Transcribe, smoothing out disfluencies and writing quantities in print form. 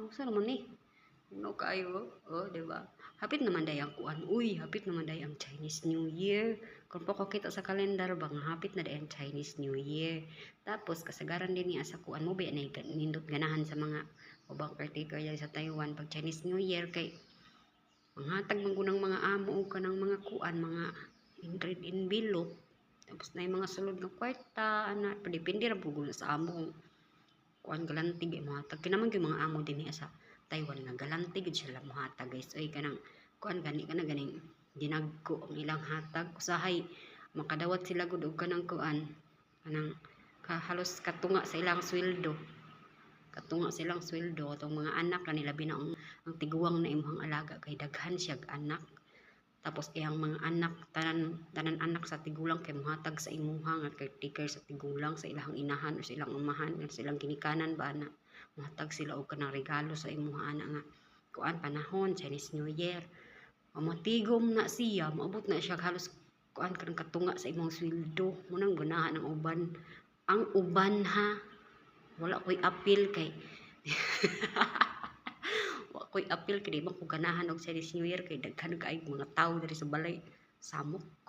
Sa naman ni? Ano kayo? Oh, di ba? Hapit naman day ang kuan. Uy, hapit naman day ang Chinese New Year. Kung pa ko kita sa kalendar ba nga hapit na day ang Chinese New Year. Tapos kasagaran din niya sa kuan mo ba na nindot ganahan sa mga ubang caretaker sa Taiwan pag Chinese New Year kay manghatag man gunang mga amo o kanang mga kuan, mga red envelope. Tapos na yung mga sulod ng kwarta, ana, depende ra pugol sa amo kuan galantig ay mohatag kinaman gyud mga amo dinhi sa Taiwan nga galantig gid sila mohatag guys. Ay kanang kuan gani kana ganing dinagko ang ilang hatag usahay makadawat sila gud og kanang kuan kanang halos katunga sa ilang sweldo. Katunga silang sweldo atong mga anak kanila labi na ang tiguang na imong alaga kay daghan siya anak. Tapos iyang mga anak tanan anak sa tigulang kay mohatag sa imuha nga caretaker sa tigulang sa ilang inahan o sa ilang umahan o sa ilang ginikanan ba na mohatag sila og kanang regalo sa imuha ana nga kuan panahon Chinese New Year. Matigom na siya maabot na siya halos kuan kanang katunga sa imong sweldo mo nang ganahan ang uban ha wala ko'y appeal kay wala ko'y appeal kay di man ko ganahan og Chinese New Year kay daghan kaayong mga tao diri sa balay samok